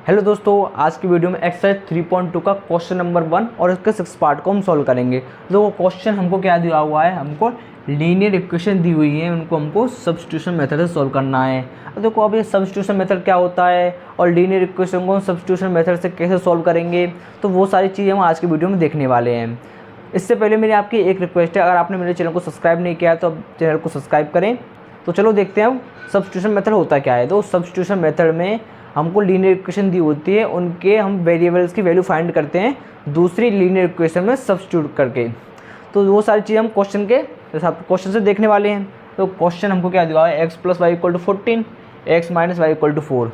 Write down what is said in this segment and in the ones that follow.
Hello दोस्तों, आज की वीडियो में एक्सरसाइज 3.2 का क्वेश्चन नंबर 1 और इसके 6 पार्ट को हम सॉल्व करेंगे। तो क्वेश्चन हमको क्या दिया हुआ है, हमको लीनियर इक्वेशन दी हुई है, उनको हमको सब्स्टिट्यूशन मेथड से सॉल्व करना है। तो देखो अब ये सब्स्टिट्यूशन मेथड क्या होता है और लीनियर इक्वेशन को सब्स्टिट्यूशन मेथड से कैसे सॉल्व करेंगे, तो वो सारी चीज़ें हम आज की वीडियो में देखने वाले हैं। इससे पहले मेरी आपकी एक रिक्वेस्ट है, अगर आपने मेरे चैनल को सब्सक्राइब नहीं किया तो चैनल को सब्सक्राइब करें। तो चलो देखते हैं सब्स्टिट्यूशन मेथड होता क्या है। तो सब्स्टिट्यूशन मेथड में हमको लीनियर इक्वेशन दी होती है, उनके हम वेरिएबल्स की वैल्यू फाइंड करते हैं दूसरी लीनियर इक्वेशन में सब्स्टिट्यूट करके। तो वो सारी चीज़ें हम क्वेश्चन से देखने वाले हैं। तो क्वेश्चन हमको क्या दिया है, x + y = 14, x - y = 4।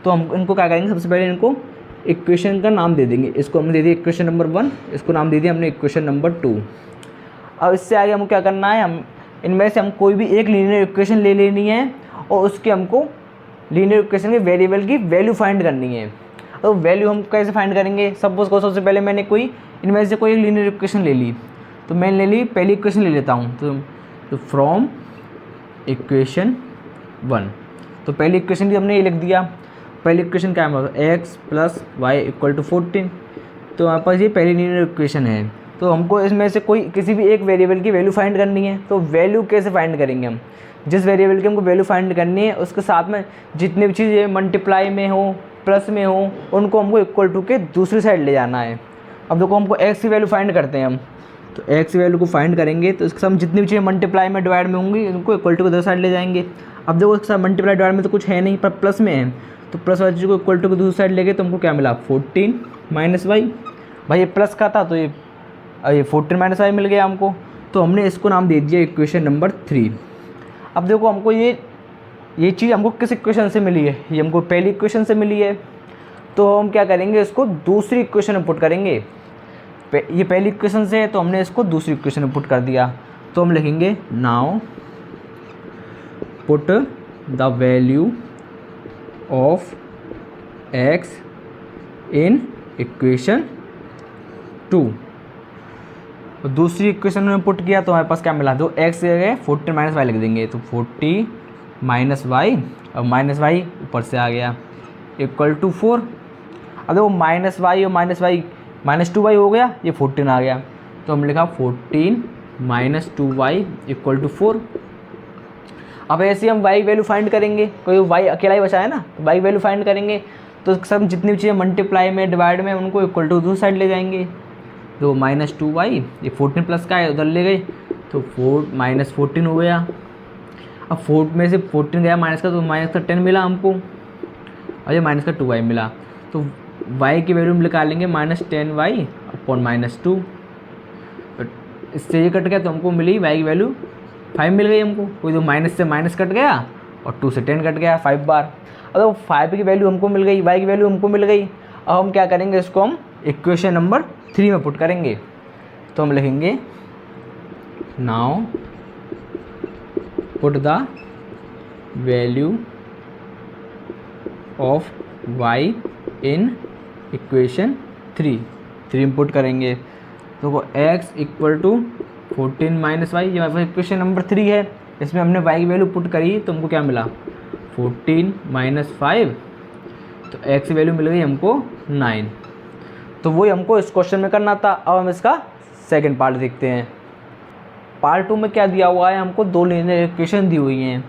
तो हम इनको क्या करेंगे, सबसे पहले इनको इक्वेशन का नाम दे देंगे। इसको हमने दे दिया इक्वेशन नंबर 1, इसको नाम दे दिया हमने इक्वेशन नंबर 2। अब इससे आगे हमको क्या करना है, हम इनमें से हम कोई भी एक लीनियर इक्वेशन ले लेनी है और उसके हमको लीनियर इक्वेशन के वेरिएबल की वैल्यू फाइंड करनी है। तो वैल्यू हम कैसे फाइंड करेंगे, सपोज को सबसे पहले मैंने इनमें से कोई लीनियर इक्वेशन ले ली। तो मैंने ले ली पहली इक्वेशन ले लेता हूँ। तो फ्रॉम इक्वेशन 1, तो पहली इक्वेशन भी हमने ये लिख दिया। पहली इक्वेशन क्या है, x + y = 14। तो हमारे पास ये पहली लीनियर इक्वेशन है। तो हमको इसमें से किसी भी एक वेरिएबल की वैल्यू फाइंड करनी है। तो वैल्यू कैसे फाइंड करेंगे, हम जिस वेरिएबल की हमको वैल्यू फाइंड करनी है उसके साथ में जितनी भी चीज़ें मल्टीप्लाई में हो, प्लस में हो, उनको हमको इक्वल टू के दूसरी साइड ले जाना है। अब देखो हमको x की वैल्यू फाइंड करते हैं हम। तो x की वैल्यू को फाइंड करेंगे तो इसके साथ जितनी भी चीज़ें मल्टीप्लाई में डिवाइड में होंगी उनको इक्वल टू के दूसरी साइड ले जाएंगे। अब देखो इसके साथ मल्टीप्लाई डिवाइड में तो कुछ है नहीं, पर प्लस में है। तो प्लस वाली चीज़ को इक्वल टू के दूसरी साइड ले गए तो हमको क्या मिला, 14 - y। भाई ये प्लस का था तो ये 14 - y मिल गया हमको। तो हमने इसको नाम दे दिया इक्वेशन नंबर 3। अब देखो हमको ये चीज़ हमको किस इक्वेशन से मिली है, ये हमको पहली इक्वेशन से मिली है। तो हम क्या करेंगे, इसको दूसरी इक्वेशन में पुट करेंगे। ये पहली इक्वेशन से है तो हमने इसको दूसरी इक्वेशन में पुट कर दिया। तो हम लिखेंगे now put the value of x in equation 2। तो दूसरी इक्वेशन में पुट किया तो हमारे पास क्या मिला, जो x है 14 - y लिख देंगे। तो 40 - y और माइनस वाई ऊपर से आ गया इक्वल टू 4। अब देखो -y और -2y हो गया, ये 14 आ गया। तो हम लिखा 14 - 2y = 4। अब ऐसे ही हम y वैल्यू फाइंड करेंगे, कोई y अकेला ही बचा है ना, तो y वैल्यू फाइंड करेंगे। तो सब जितनी भी चीज़ें मल्टीप्लाई में डिवाइड में उनको इक्वल टू दूसरी साइड ले जाएंगे। तो -2y, ये 14 प्लस का है उधर ले गए तो 14 हो गया। अब 4 में से 14 गया माइनस का, तो माइनस का 10 मिला हमको और ये माइनस का 2y मिला। तो y की वैल्यू हम निकालेंगे -10y / -2। इससे ये कट गया तो हमको मिली y की वैल्यू 5 मिल गई हमको। कोई तो माइनस से माइनस कट गया और 2 से 10 कट गया 5 बार। अब 5 की वैल्यू हमको मिल गई, y की वैल्यू हमको मिल गई। अब हम क्या करेंगे, इसको हम इक्वेशन नंबर 3 में पुट करेंगे। तो हम लिखेंगे now put the value of y in equation 3 में पुट करेंगे। तो x = 14 - y, ये हमारे पास इक्वेशन नंबर 3 है। इसमें हमने y की वैल्यू पुट करी तो हमको क्या मिला, 14 - 5। तो x की वैल्यू मिल गई हमको 9। तो वही हमको इस क्वेश्चन में करना था। अब हम इसका सेकंड पार्ट देखते हैं। पार्ट 2 में क्या दिया हुआ है, हमको 2 लीनियर इक्वेशन दी हुई हैं।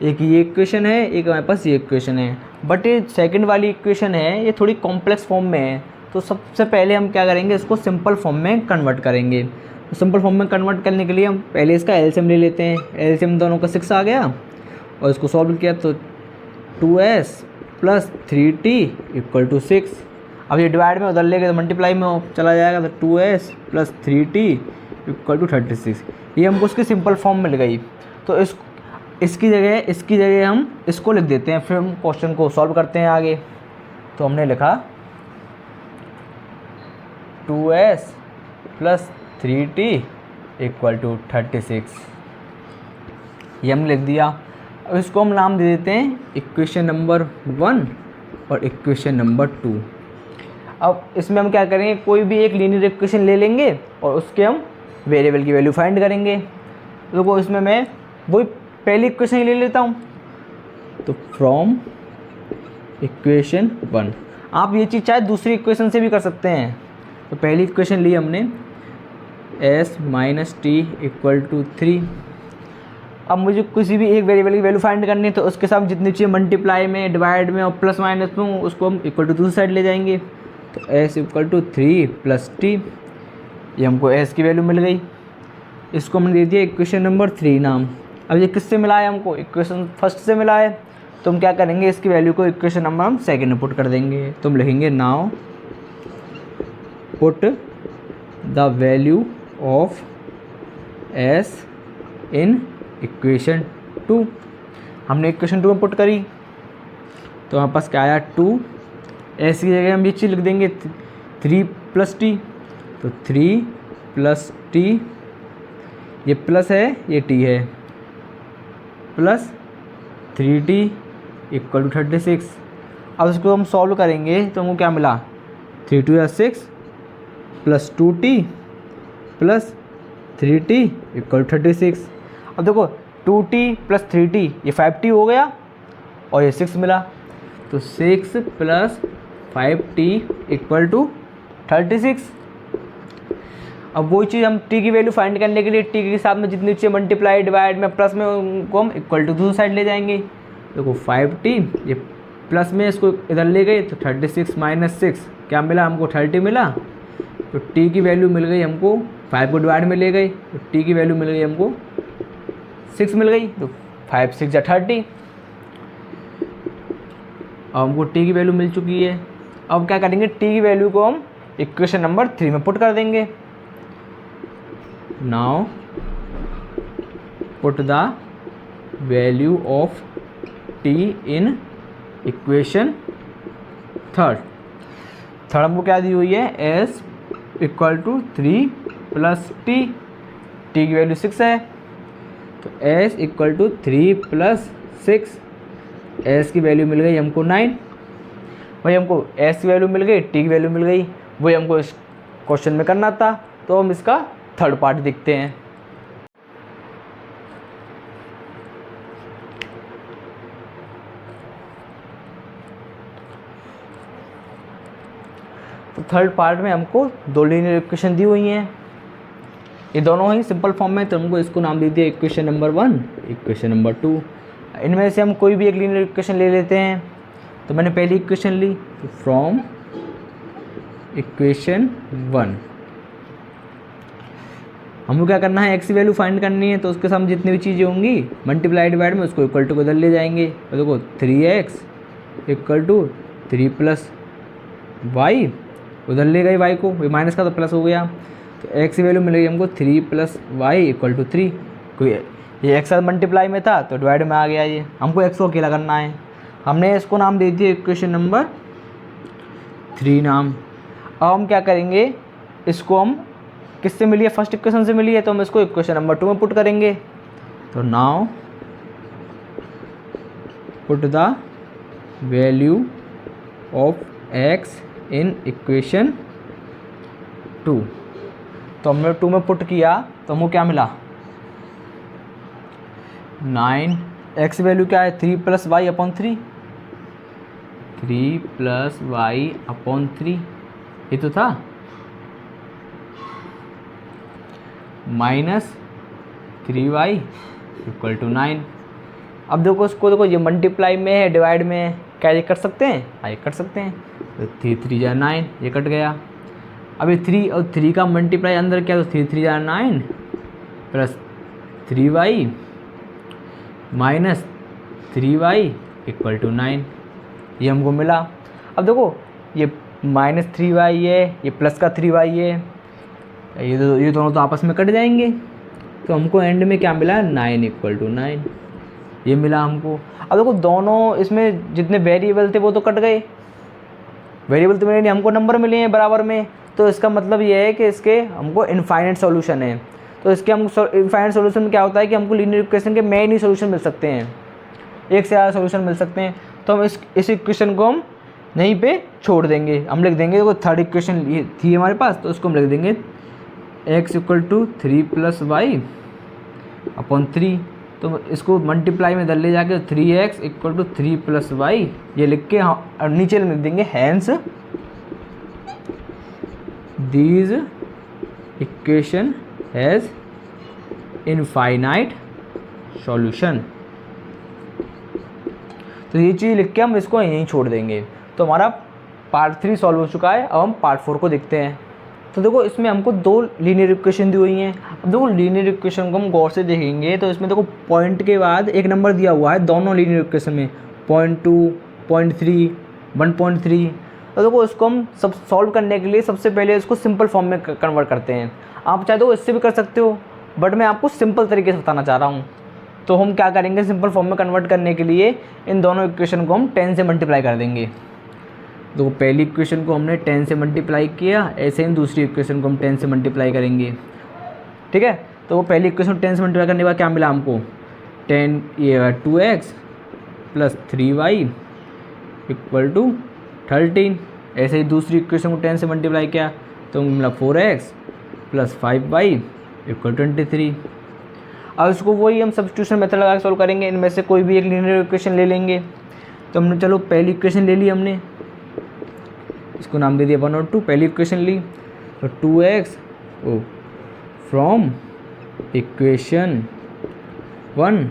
एक ये इक्वेशन है, एक हमारे पास ये इक्वेशन है। बट ये सेकंड वाली इक्वेशन है, ये थोड़ी कॉम्प्लेक्स फॉर्म में है। तो सबसे पहले हम क्या करेंगे, इसको सिंपल फॉर्म में कन्वर्ट करेंगे। तो सिंपल फॉर्म में कन्वर्ट करने के लिए हम पहले इसका एलसीएम ले लेते हैं। एलसीएम दोनों का 6 आ गया और इसको सॉल्व किया तो 2s + 3t = 6। अब ये डिवाइड में उधर ले गए तो मल्टीप्लाई में चला जाएगा, तो 2s + 3t = 36। ये हमको उसकी सिंपल फॉर्म मिल गई। तो इसकी जगह हम इसको लिख देते हैं, फिर हम क्वेश्चन को सॉल्व करते हैं आगे। तो हमने लिखा 2s + 3t = 36, ये हमने लिख दिया। अब इसको हम नाम दे देते हैं इक्वेशन नंबर 1 और इक्वेशन नंबर 2। अब इसमें हम क्या करेंगे, कोई भी एक लीनियर इक्वेशन ले लेंगे और उसके हम वेरिएबल की वैल्यू फाइंड करेंगे। देखो इसमें मैं वही पहली इक्वेशन ही ले लेता हूँ। तो फ्रॉम इक्वेशन 1। आप ये चीज़ चाहे दूसरी इक्वेशन से भी कर सकते हैं। तो पहली इक्वेशन ली हमने s minus t equal to 3। अब मुझे किसी भी एक वेरिएबल की वैल्यू फाइंड करनी है तो उसके साथ जितनी चीज़ें मल्टीप्लाई में, डिवाइड में और प्लस माइनस में उसको हम इक्वल टू दूसरी साइड ले जाएंगे। तो s equal to 3 plus t, ये हमको s की वैल्यू मिल गई। इसको हमने दे दिया इक्वेशन नंबर 3 नाम। अब ये किससे मिला है हमको? इक्वेशन फर्स्ट से मिला है। तो हम क्या करेंगे, इसकी वैल्यू को इक्वेशन नंबर हम सेकेंड में पुट कर देंगे। तो हम लिखेंगे now put the value of s in equation 2। हमने इक्वेशन 2 में पुट करी तो हमारे पास क्या आया 2। s की जगह हम ये चीज़ लिख देंगे 3 प्लस टी। तो 3 प्लस टी, ये प्लस है ये टी है, प्लस 3t इक्वल टू 36। अब इसको हम सॉल्व करेंगे तो हमको क्या मिला, 3 2 या 6 plus 2t plus 3t equal to 36। अब देखो 2t प्लस 3t ये 5t हो गया और ये 6 मिला। तो 6 प्लस 5t इक्वल टू 36। अब वही चीज़ हम t की वैल्यू फाइंड करने के लिए t के साथ में जितनी चीज़ें मल्टीप्लाई डिवाइड में प्लस में उनको हम इक्वल टू दूसरी साइड ले जाएंगे। देखो 5t ये प्लस में इसको इधर ले गए तो 36 माइनस 6 क्या मिला हमको, 30 मिला। तो t की वैल्यू मिल गई हमको, 5 को डिवाइड में ले गए तो t की वैल्यू मिल गई हमको 6 मिल गई। तो 5 6 या 30। अब हमको t की वैल्यू मिल चुकी है। अब क्या करेंगे, t की वैल्यू को हम इक्वेशन नंबर 3 में पुट कर देंगे। Now put the value of t in equation third हमको क्या दी हुई है, s equal to 3 plus t की वैल्यू 6 है। तो s equal to 3 plus 6, s की वैल्यू मिल गई हमको 9। वही हमको s की वैल्यू मिल गई, t की वैल्यू मिल गई, वही हमको इस क्वेश्चन में करना था। तो हम इसका थर्ड पार्ट देखते हैं। तो थर्ड पार्ट में हमको दो लीनियर इक्वेशन दी हुई हैं, ये दोनों ही सिंपल फॉर्म में। तो हमको इसको नाम दे दिया इक्वेशन नंबर 1, इक्वेशन नंबर 2। इनमें से हम कोई भी एक लीनियर इक्वेशन ले लेते हैं। तो मैंने पहली इक्वेशन ली, तो फ्रॉम इक्वेशन 1 हमको क्या करना है, x की वैल्यू फाइंड करनी है। तो उसके सामने जितनी भी चीज़ें होंगी मल्टीप्लाई डिवाइड में उसको इक्वल टू इधर ले जाएंगे। तो देखो 3x equal to 3 plus Y, उधर ले गए y को, ये माइनस का तो प्लस हो गया। तो x की वैल्यू मिल गई हमको 3 प्लस वाई इक्वल टू 3। कोई ये x मल्टीप्लाई में था तो डिवाइड में आ गया, ये हमको x को अकेला करना है। हमने इसको नाम दे दिया इक्वेशन नंबर 3 नाम। अब हम क्या करेंगे, इसको हम किससे मिली है, फर्स्ट इक्वेशन से मिली है, तो हम इसको इक्वेशन नंबर 2 में पुट करेंगे। तो now put the value of x in equation 2। तो हमने 2 में पुट किया तो हमको क्या मिला, 9। x वैल्यू क्या है, 3 plus y upon 3, 3 plus y upon 3 ये तो था, माइनस 3y इक्वल टू 9। अब देखो इसको, देखो ये मल्टीप्लाई में है डिवाइड में है, क्या ये कर सकते हैं, हाँ ये कर सकते हैं। तो 3 3 जा 9, ये कट गया। अब ये 3 और 3 का मल्टीप्लाई अंदर क्या, तो 3 3 जा 9 plus 3y minus 3y equal to 9, ये हमको मिला। अब देखो ये माइनस 3y है, ये प्लस का 3y है, ये दोनों तो आपस में कट जाएंगे। तो हमको एंड में क्या मिला, 9 इक्वल टू 9, ये मिला हमको। अब देखो दोनों इसमें जितने वेरिएबल थे वो तो कट गए, वेरिएबल तो मिले नहीं, हमको नंबर मिले हैं बराबर में। तो इसका मतलब ये है कि इसके हमको इनफाइनाइट सॉल्यूशन है। तो इसके हमको इनफाइनाइट सॉल्यूशन में क्या होता है कि हमको लीनियर इक्वेशन के मेन ही सॉल्यूशन मिल सकते हैं, एक से ज़्यादा सॉल्यूशन मिल सकते हैं। तो हम इस इक्वेशन को हम यहीं पे छोड़ देंगे, हम लिख देंगे, देखो थर्ड इक्वेशन थी हमारे पास, तो उसको हम लिख देंगे x equal to 3 plus y upon 3। तो इसको मल्टीप्लाई में इधर ले जाके 3x equal to 3 plus Y ये लिख के और नीचे लिख देंगे hence these equation has infinite solution. तो ये चीज़ लिख के हम इसको यहीं छोड़ देंगे। तो हमारा पार्ट 3 सॉल्व हो चुका है। अब हम पार्ट 4 को देखते हैं। तो देखो इसमें हमको 2 लीनियर इक्वेशन दी हुई हैं। अब देखो लीनियर इक्वेशन को हम गौर से देखेंगे तो इसमें देखो पॉइंट के बाद एक नंबर दिया हुआ है दोनों लीनियर इक्वेशन में 0.2, 0.3, 1.3। तो देखो इसको हम सब सॉल्व करने के लिए सबसे पहले इसको सिंपल फॉर्म में कन्वर्ट करते हैं। आप चाहे तो इससे भी कर सकते हो, बट मैं आपको सिंपल तरीके से बताना चाह रहा हूँ। तो हम क्या करेंगे, सिंपल फॉर्म में कन्वर्ट करने के लिए इन दोनों इक्वेशन को हम 10 से मल्टीप्लाई कर देंगे। तो पहली इक्वेशन को हमने 10 से मल्टीप्लाई किया, ऐसे ही दूसरी इक्वेशन को हम 10 से मल्टीप्लाई करेंगे। ठीक है, तो वो पहली इक्वेशन 10 से मल्टीप्लाई करने के बाद क्या मिला हमको 2x plus 3y equal to 13। ऐसे ही दूसरी इक्वेशन को 10 से मल्टीप्लाई किया तो मिला 4x प्लस 5y इक्वल 23। अब इसको वही हम सब्स्टिट्यूशन मेथड लगा के सॉल्व करेंगे। इनमें से कोई भी एक लीनियर इक्वेशन ले लेंगे। तो हमने चलो पहली इक्वेशन ले ली हमने, इसको नाम दे दिया 1 और 2। पहली इक्वेशन ली तो 2x फ्रॉम इक्वेशन 1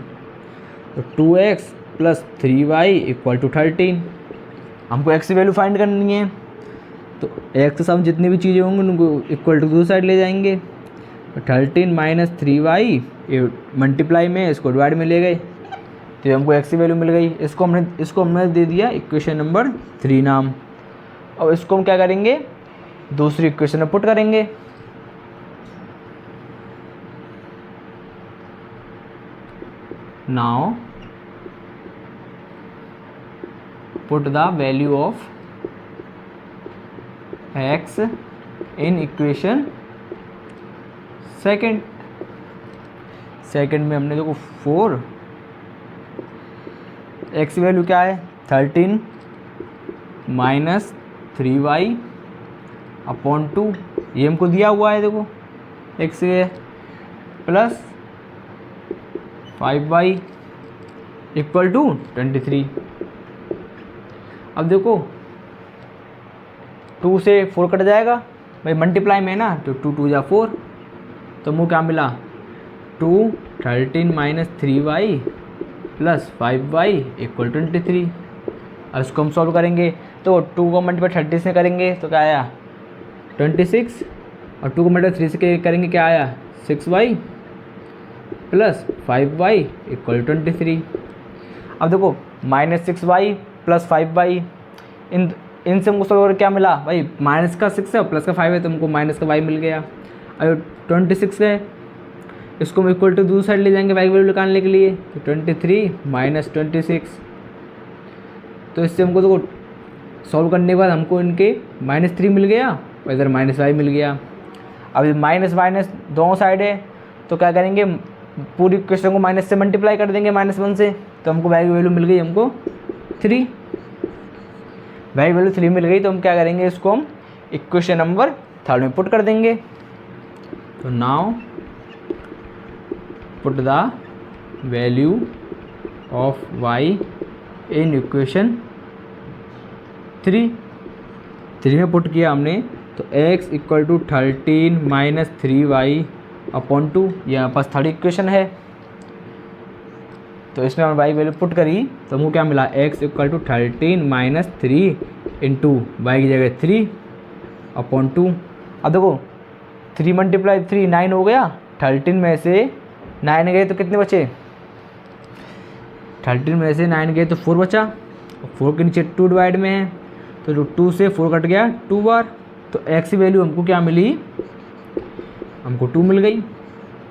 तो 2x plus 3y equal to 13। हमको x की वैल्यू फाइंड करनी है। तो x के साथ जितनी भी चीज़ें होंगी उनको इक्वल टू दूसरी साइड ले जाएंगे। 13 माइनस 3y मल्टीप्लाई में इसको डिवाइड में ले गए तो हमको x की वैल्यू मिल गई। इसको हमने दे दिया इक्वेशन नंबर 3 नाम। अब इसको हम क्या करेंगे, दूसरी इक्वेशन में पुट करेंगे। Now put the value of x in equation second में हमने देखो 4, x की वैल्यू क्या है 13 माइनस 3y अपॉन 2, ये हमको दिया हुआ है देखो x है, प्लस 5y इक्वल टू 23। अब देखो 2 से 4 कट जाएगा भाई, मल्टीप्लाई में ना, तो 2 2 जा 4, तो मुझे क्या मिला 2 13 minus 3y plus 5y equal 23। अब इसको हम सॉल्व करेंगे तो 2 को मल्टीप्लाई 30 से करेंगे तो क्या आया 26, और 2 को मल्टीप्लाई 3 से करेंगे क्या आया 6y प्लस 5y इक्वल 23। अब देखो माइनस 6y प्लस 5y इनसे हमको सॉल्व करके क्या मिला भाई, माइनस का 6 है और प्लस का 5 है तो हमको माइनस का y मिल गया। अब 26 है, इसको हम इक्वल टू दूसरी साइड ले जाएंगे y की वैल्यू निकालने के लिए, तो 23 माइनस 26। तो इससे हमको देखो सॉल्व करने के बाद हमको इनके -3 मिल गया और इधर -y मिल गया। अब माइनस माइनस दोनों साइड है तो क्या करेंगे, पूरी इक्वेशन को माइनस से मल्टीप्लाई कर देंगे -1 से, तो हमको y की वैल्यू मिल गई हमको 3। y की वैल्यू 3 मिल गई तो हम क्या करेंगे, इसको हम इक्वेशन नंबर 3 में पुट कर देंगे। तो now put the value of y in equation 3 में पुट किया हमने तो x equal to 13 minus 3y upon 2, यहाँ पास थर्ड इक्वेशन है। तो इसमें हमने y वैल्यू पुट करी तो हमको क्या मिला x equal to 13 minus 3 into y की जगह 3 अपॉन 2। अब देखो 3 मल्टीप्लाई 3 9 हो गया, 13 में से 9 गए तो कितने बचे, 13 में से 9 गए तो 4 बचा, और 4 के नीचे 2 डिवाइड में है तो 2 से 4 कट गया 2 बार, तो x की वैल्यू हमको क्या मिली, हमको 2 मिल गई।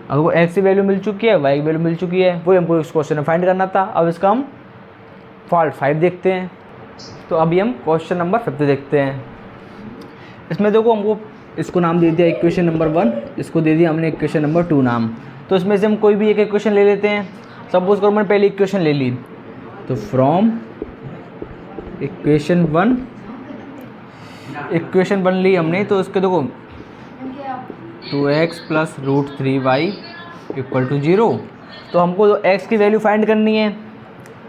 अब वो x की वैल्यू मिल चुकी है, y की वैल्यू मिल चुकी है, वही हमको इस क्वेश्चन में फाइंड करना था। अब इसका हम पार्ट 5 देखते हैं। तो अभी हम क्वेश्चन नंबर 5 देखते हैं। इसमें देखो हमको इसको नाम दे दिया इक्वेशन नंबर 1, इसको दे दिया हमने इक्वेशन नंबर 2 नाम। तो इसमें से हम कोई भी एक इक्वेशन ले लेते हैं। सपोज करो मैंने पहली इक्वेशन ले ली, तो फ्रॉम इक्वेशन 1 ली हमने, तो इसके देखो 2x plus root 3y equal to 0, तो हमको जो x की वैल्यू फाइंड करनी है,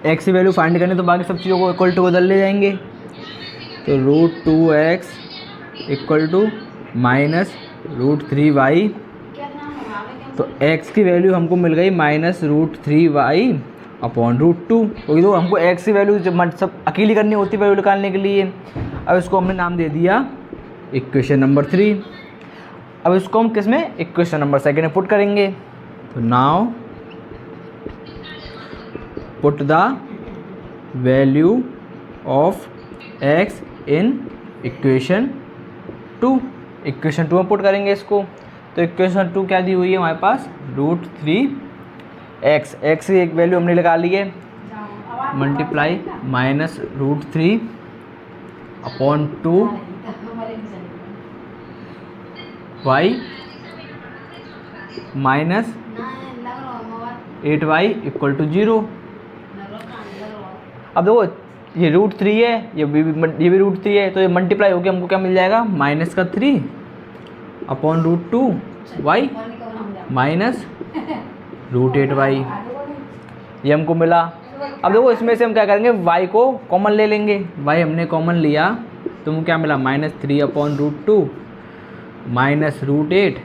x की वैल्यू फाइंड करनी है, तो बाकी सब चीज़ों को इक्वल टू बदल ले जाएंगे। तो √2x इक्वल टू -√3y, तो x की वैल्यू हमको मिल गई -√3y अपॉन √2, क्योंकि तो हमको x की वैल्यू जब सब अकेली करनी होती है वैल्यू निकालने के लिए। अब इसको हमने नाम दे दिया इक्वेशन नंबर 3। अब इसको हम किस में, इक्वेशन नंबर 2 में पुट करेंगे। तो now put the value of x in equation 2, equation 2 में पुट करेंगे इसको। तो इक्वेशन 2 क्या दी हुई है हमारे पास, √3x, x की एक वैल्यू हमने लगा ली है, multiply -√3 upon 2y minus 8y equal to 0। अब देखो ये √3 है, ये भी √3 है, तो ये मल्टीप्लाई होकर हमको क्या मिल जाएगा, -3 अपॉन √2y माइनस √8y, ये हमको मिला। अब देखो इसमें से हम क्या करेंगे, y को कॉमन ले लेंगे, y हमने कॉमन लिया तो हमको क्या मिला, -3 अपॉन √2 माइनस √8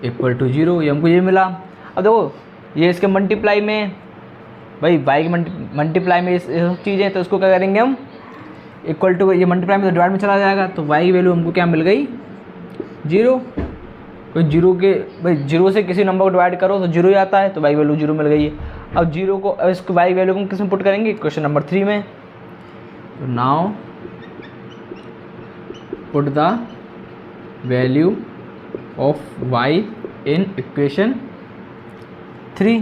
इक्वल टू 0, ये हमको ये मिला। अब देखो ये इसके मल्टीप्लाई में, भाई y के मल्टीप्लाई में ये सब चीज़ें, तो इसको क्या करेंगे हम, इक्वल टू, ये मल्टीप्लाई में तो डिवाइड में चला जाएगा, तो y की वैल्यू हमको क्या मिल गई, 0। कोई 0 के, भाई 0 से किसी नंबर को डिवाइड करो तो 0 ही आता है, तो y की वैल्यू 0 मिल गई है। अब 0 को, अब इसको y की वैल्यू को हम किस में पुट करेंगे, इक्वेशन नंबर 3 में। तो now put the value of y in equation 3,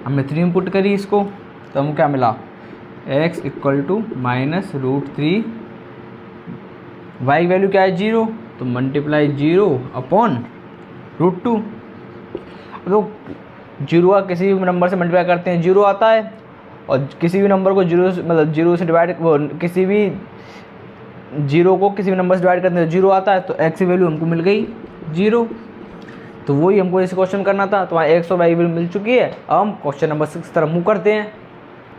हमने 3 में पुट करी इसको, तो हमको क्या मिला, x इक्वल टू -√3, y की वैल्यू क्या है, 0, तो मल्टीप्लाई 0 अपॉन √2। तो 0 का किसी भी नंबर से मल्टीप्लाई करते हैं 0 आता है, और किसी भी नंबर को 0 मतलब 0 से डिवाइड, किसी भी 0 को किसी भी नंबर से डिवाइड करते हैं 0 आता है, तो x की वैल्यू हमको मिल गई 0। तो वही हमको इस क्वेश्चन करना था, तो वहाँ x और y की वैल्यू मिल चुकी है। अब हम क्वेश्चन नंबर 6 की तरफ मूव करते हैं।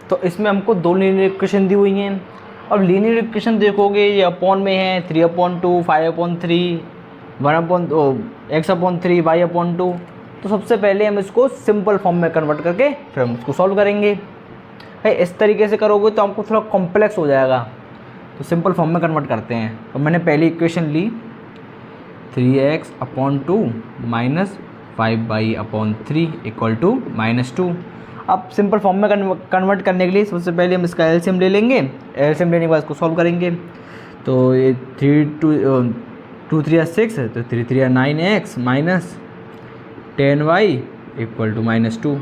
तो इसमें हमको 2 लीनियर इक्वेशन दी हुई हैं। अब लीनियर इक्वेशन देखोगे, ये अपॉन में है 3/2, 5/3, 1/x/3, y/2। तो सबसे पहले हम इसको सिंपल फॉर्म में कन्वर्ट करके फिर हम इसको सॉल्व करेंगे। भाई इस तरीके से करोगे तो हमको थोड़ा कॉम्प्लेक्स हो जाएगा, तो सिंपल फॉर्म में कन्वर्ट करते हैं। तो मैंने पहली इक्वेशन ली 3x/2 minus 5y/3 equal to -2। अब सिंपल फॉर्म में कन्वर्ट करने के लिए सबसे पहले हम इसका एलसीएम ले लेंगे। एलसीएम लेने के बाद इसको सॉल्व करेंगे। तो ये 2 3 6, तो 3 3 9x minus 10y equal to -2।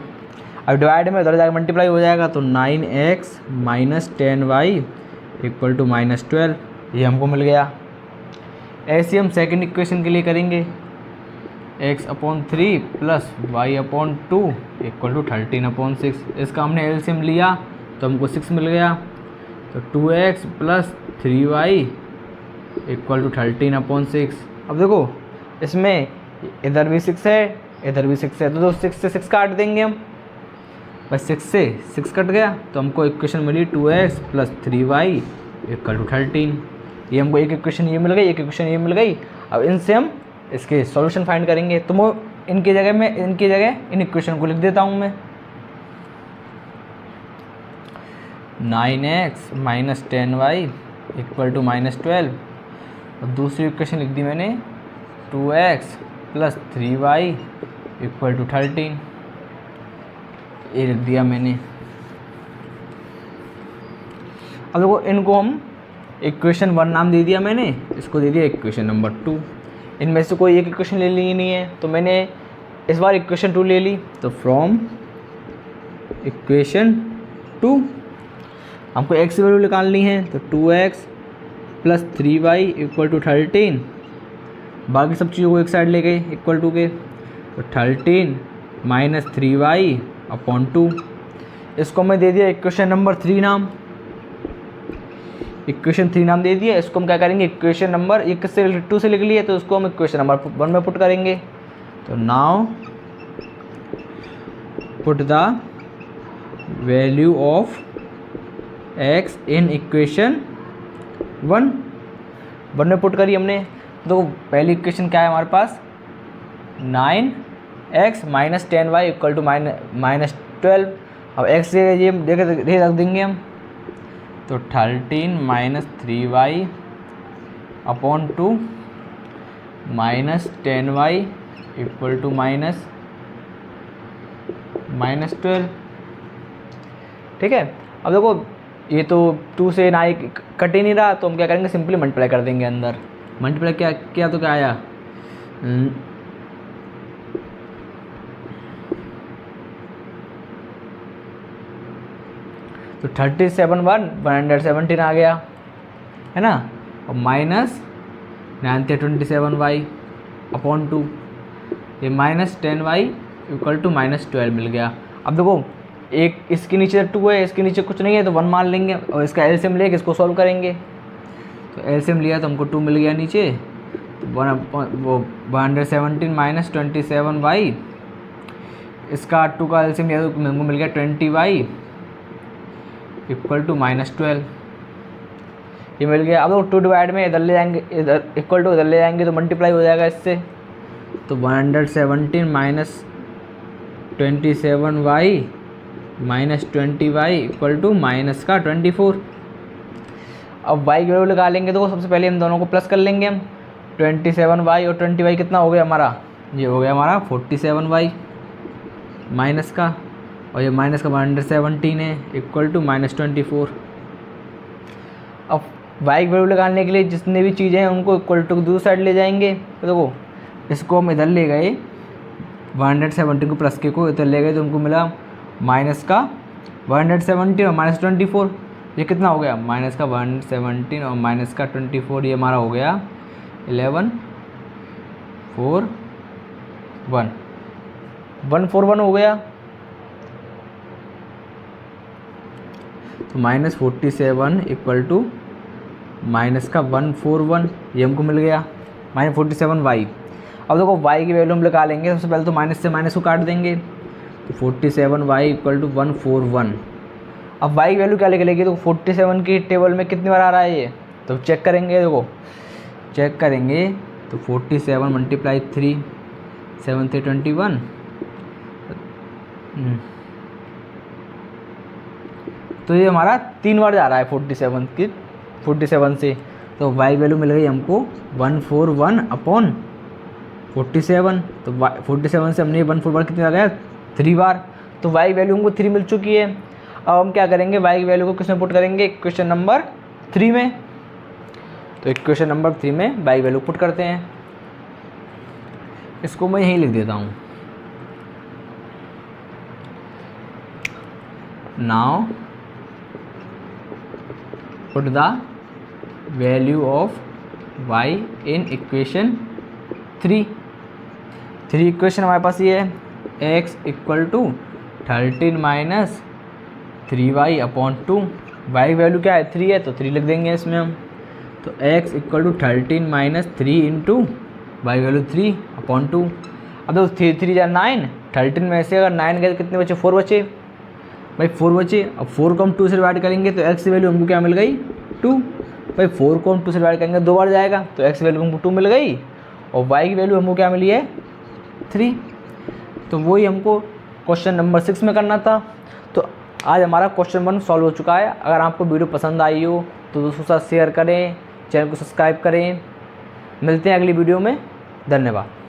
अब डिवाइड में उधर जाकर मल्टीप्लाई हो जाएगा, तो 9x minus 10y equal to -12, ये हमको मिल गया। ऐसे हम सेकंड इक्वेशन के लिए करेंगे, x/3 plus y/2 equal to 13/6। इसका हमने एलसीएम लिया तो हमको 6 मिल गया। तो 2x plus 3y equal to 13/6। अब देखो इसमें इधर भी 6 है, इधर भी 6 है, तो 6 से 6 काट देंगे हम, बस 6 से 6 कट गया, तो हमको इक्वेशन मिली 2x plus 3y equal to 13। ये हमको एक इक्वेशन ये मिल गई, एक इक्वेशन ये मिल गई। अब इनसे हम इसके सॉल्यूशन फाइंड करेंगे। तो मैं इनकी जगह इन इक्वेशन को लिख देता हूँ मैं। 9x minus 10y equal to -12, और दूसरी इक्वेशन लिख दी मैंने 2x plus 3y equal to 13, ये लिख दिया मैंने। अब देखो इनको हम इक्वेशन 1 नाम दे दिया मैंने, इसको दे दिया इक्वेशन नंबर 2। इनमें से कोई एक इक्वेशन ले ली नहीं है, तो मैंने इस बार इक्वेशन 2 ले ली। तो फ्रॉम इक्वेशन 2 हमको x की वैल्यू निकालनी है, तो 2x plus 3y equal to 13, बाकी सब चीज़ों को एक साइड ले गए इक्वल टू के, तो 13 माइनस 3y अपॉन 2। इसको मैं दे दिया इक्वेशन नंबर 3 नाम, इक्वेशन 3 नाम दे दिया। इसको हम क्या करेंगे, इक्वेशन नंबर 1 से 2 से लिख लिए, तो उसको हम इक्वेशन नंबर 1 में पुट करेंगे। तो now put the value of x in equation 1 में पुट करी हमने। तो पहली इक्वेशन क्या है हमारे पास, 9x minus 10y equal to minus 12। अब x ये देखे रख देंगे हम, तो 13 minus 3y upon 2 minus 10y equal to minus 12। ठीक है। अब देखो ये तो 2 से 9 कट ही नहीं रहा, तो हम क्या करेंगे, सिंपली मल्टीप्लाई कर देंगे अंदर। मल्टीप्लाई क्या तो क्या आया, तो 117 आ गया, है ना। और माइनस 927y अपॉन 2, ये minus 10y equal to minus 12 मिल गया। अब देखो एक इसके नीचे 2 है, इसके नीचे कुछ नहीं है, तो 1 मान लेंगे और इसका एलसीएम लेके इसको सॉल्व करेंगे। तो एलसीएम लिया तो हमको 2 मिल गया नीचे, तो वो 117 माइनस 27y, इसका 2 का एलसीएम लिया तो हमको मिल गया 20y इक्वल टू माइनस 12, ये मिल गया। अब 2 डिवाइड में इधर ले जाएंगे, इधर इक्वल टू इधर ले जाएंगे तो मल्टीप्लाई हो जाएगा इससे। तो 117 minus 27y minus 20y equal to minus का 24। अब y की वैल्यू लगा लेंगे, तो सबसे पहले हम दोनों को प्लस कर लेंगे हम। 27y और 20y कितना हो गया हमारा, ये हो गया हमारा 47y माइनस का, और ये माइनस का 117 है इक्वल टू माइनस 24। अब y की वैल्यू लगाने के लिए जितने भी चीज़ें हैं उनको इक्वल टू दूसरी साइड ले जाएंगे। तो देखो इसको हम इधर ले गए, 117 को प्लस के को इधर ले गए, तो हमको मिला माइनस का 117 और माइनस 24, ये कितना हो गया, माइनस का 117 और माइनस का 24, ये हमारा हो गया 11 4 1 141 हो गया। तो माइनस 47 इक्वल टू माइनस का 141, ये हमको मिल गया माइनस 47y। अब देखो y की वैल्यू हम लगा लेंगे, सबसे पहले तो माइनस से माइनस को काट देंगे, तो 47y इक्वल टू 141। अब y की वैल्यू क्या निकलेगी, तो 47 की टेबल में कितनी बार आ रहा है ये, तो चेक करेंगे। देखो चेक करेंगे तो 47 मल्टीप्लाई 3 7 से 21, तो ये हमारा 3 बार जा रहा है 47 से। तो y वैल्यू मिल गई हमको 141 अपॉन 47। तो 47 से हमने 141 कितनी आ गया, 3 बार। तो y वैल्यू हमको 3 मिल चुकी है। अब हम क्या करेंगे, y की वैल्यू को किस में पुट करेंगे, इक्वेशन नंबर 3 में। तो इक्वेशन नंबर 3 में y वैल्यू पुट करते हैं। इसको मैं यहीं लिख देता हूँ। Now put the value of y in equation 3 equation हमारे पास ये है, x equal to 13 minus 3y upon 2। y value क्या है, 3 है, तो 3 लिख देंगे इसमें हम। तो x equal to 13 minus 3 into y value 3 upon 2। अब देखो 3 या 9, 13 में से अगर 9 गए तो कितने बचे, 4 बचे भाई, 4 बचे। अब 4 को हम 2 से डिवाइड करेंगे तो x की वैल्यू हमको क्या मिल गई, 2। भाई 4 को हम 2 से डिवाइड करेंगे 2 बार जाएगा, तो x की वैल्यू हमको 2 मिल गई, और y की वैल्यू हमको क्या मिली है, 3। तो वही हमको क्वेश्चन नंबर 6 में करना था। तो आज हमारा क्वेश्चन 1 सॉल्व हो चुका है। अगर आपको वीडियो पसंद आई हो तो दोस्तों के साथ शेयर करें, चैनल को सब्सक्राइब करें। मिलते हैं अगली वीडियो में, धन्यवाद।